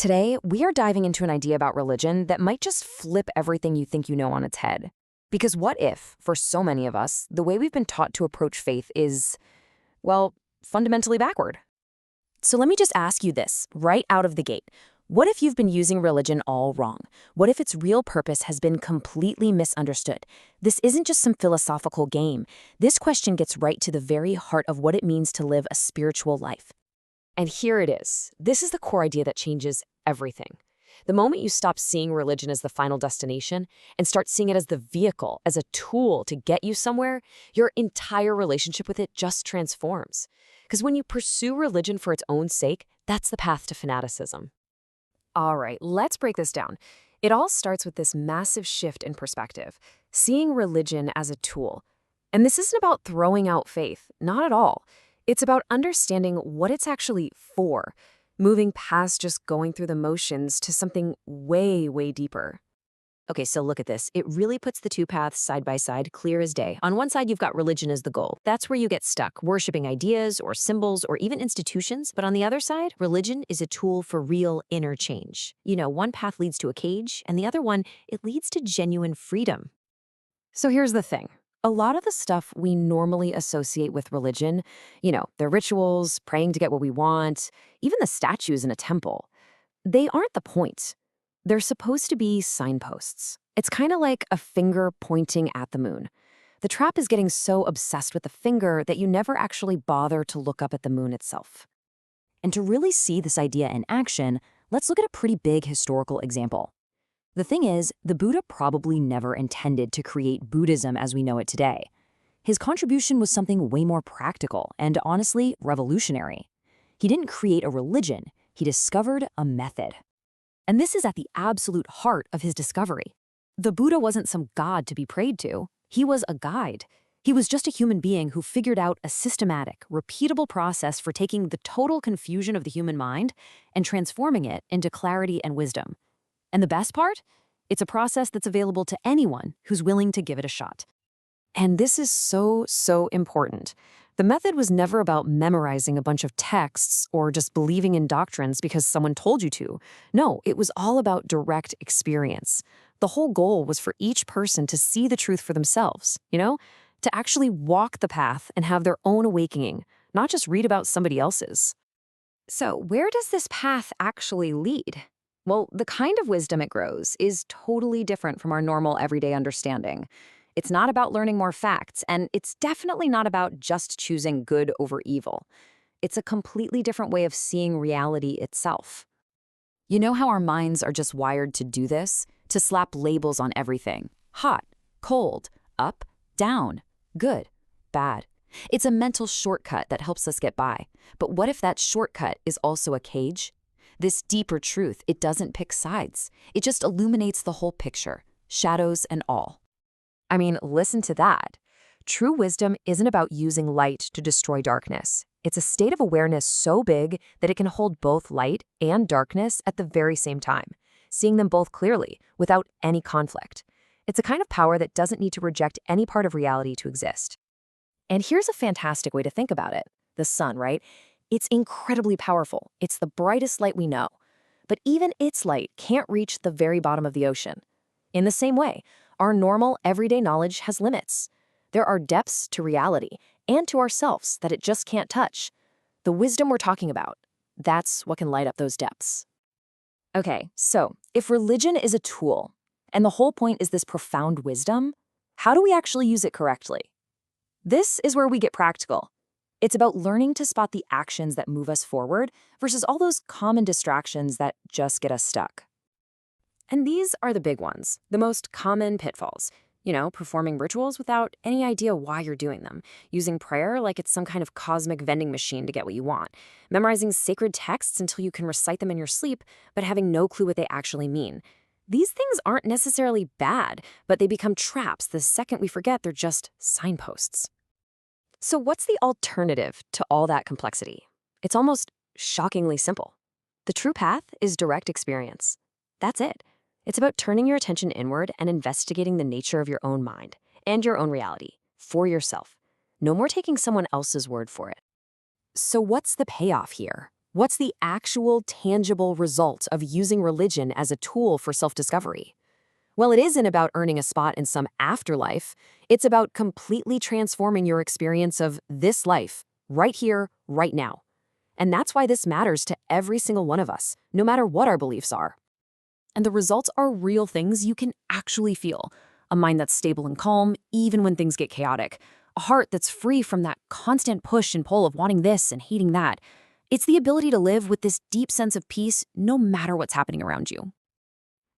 Today, we are diving into an idea about religion that might just flip everything you think you know on its head. Because what if, for so many of us, the way we've been taught to approach faith is, well, fundamentally backward? So let me just ask you this, right out of the gate. What if you've been using religion all wrong? What if its real purpose has been completely misunderstood? This isn't just some philosophical game. This question gets right to the very heart of what it means to live a spiritual life. And here it is. This is the core idea that changes everything. The moment you stop seeing religion as the final destination and start seeing it as the vehicle, as a tool to get you somewhere, your entire relationship with it just transforms. Because when you pursue religion for its own sake, that's the path to fanaticism. All right, let's break this down. It all starts with this massive shift in perspective, seeing religion as a tool. And this isn't about throwing out faith, not at all. It's about understanding what it's actually for, moving past just going through the motions to something way, way deeper. Okay, so look at this. It really puts the two paths side by side, clear as day. On one side, you've got religion as the goal. That's where you get stuck, worshiping ideas or symbols or even institutions. But on the other side, religion is a tool for real inner change. You know, one path leads to a cage, and the other one, it leads to genuine freedom. So here's the thing. A lot of the stuff we normally associate with religion, the rituals, praying to get what we want, even the statues in a temple, they aren't the point. They're supposed to be signposts. It's kind of like a finger pointing at the moon. The trap is getting so obsessed with the finger that you never actually bother to look up at the moon itself. And to really see this idea in action, let's look at a pretty big historical example. The thing is, the Buddha probably never intended to create Buddhism as we know it today. His contribution was something way more practical and, honestly, revolutionary. He didn't create a religion, he discovered a method. And this is at the absolute heart of his discovery. The Buddha wasn't some god to be prayed to. He was a guide. He was just a human being who figured out a systematic, repeatable process for taking the total confusion of the human mind and transforming it into clarity and wisdom. And the best part? It's a process that's available to anyone who's willing to give it a shot. And this is so, so important. The method was never about memorizing a bunch of texts or just believing in doctrines because someone told you to. No, it was all about direct experience. The whole goal was for each person to see the truth for themselves, to actually walk the path and have their own awakening, not just read about somebody else's. So where does this path actually lead? Well, the kind of wisdom it grows is totally different from our normal everyday understanding. It's not about learning more facts, and it's definitely not about just choosing good over evil. It's a completely different way of seeing reality itself. You know how our minds are just wired to do this? To slap labels on everything. Hot, cold, up, down, good, bad. It's a mental shortcut that helps us get by. But what if that shortcut is also a cage? This deeper truth, it doesn't pick sides. It just illuminates the whole picture, shadows and all. I mean, listen to that. True wisdom isn't about using light to destroy darkness. It's a state of awareness so big that it can hold both light and darkness at the very same time, seeing them both clearly, without any conflict. It's a kind of power that doesn't need to reject any part of reality to exist. And here's a fantastic way to think about it. The sun, right? It's incredibly powerful. It's the brightest light we know. But even its light can't reach the very bottom of the ocean. In the same way, our normal, everyday knowledge has limits. There are depths to reality and to ourselves that it just can't touch. The wisdom we're talking about, that's what can light up those depths. Okay, so if religion is a tool, and the whole point is this profound wisdom, how do we actually use it correctly? This is where we get practical. It's about learning to spot the actions that move us forward versus all those common distractions that just get us stuck. And these are the big ones, the most common pitfalls. Performing rituals without any idea why you're doing them, using prayer like it's some kind of cosmic vending machine to get what you want, memorizing sacred texts until you can recite them in your sleep, but having no clue what they actually mean. These things aren't necessarily bad, but they become traps the second we forget they're just signposts. So what's the alternative to all that complexity? It's almost shockingly simple. The true path is direct experience. That's it. It's about turning your attention inward and investigating the nature of your own mind and your own reality for yourself. No more taking someone else's word for it. So what's the payoff here? What's the actual, tangible result of using religion as a tool for self-discovery? Well, it isn't about earning a spot in some afterlife. It's about completely transforming your experience of this life, right here, right now. And that's why this matters to every single one of us, no matter what our beliefs are. And the results are real things you can actually feel. A mind that's stable and calm, even when things get chaotic. A heart that's free from that constant push and pull of wanting this and hating that. It's the ability to live with this deep sense of peace no matter what's happening around you.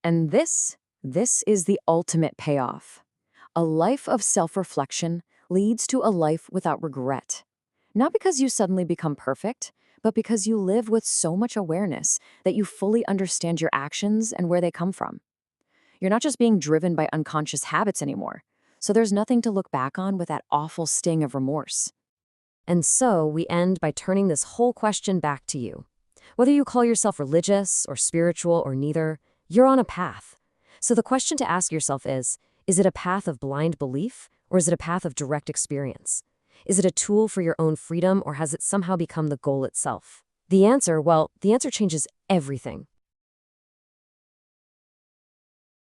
And this is the ultimate payoff. A life of self-reflection leads to a life without regret. Not because you suddenly become perfect, but because you live with so much awareness that you fully understand your actions and where they come from. You're not just being driven by unconscious habits anymore, so there's nothing to look back on with that awful sting of remorse. And so we end by turning this whole question back to you. Whether you call yourself religious or spiritual or neither, you're on a path. So the question to ask yourself is it a path of blind belief or is it a path of direct experience? Is it a tool for your own freedom or has it somehow become the goal itself? The answer changes everything.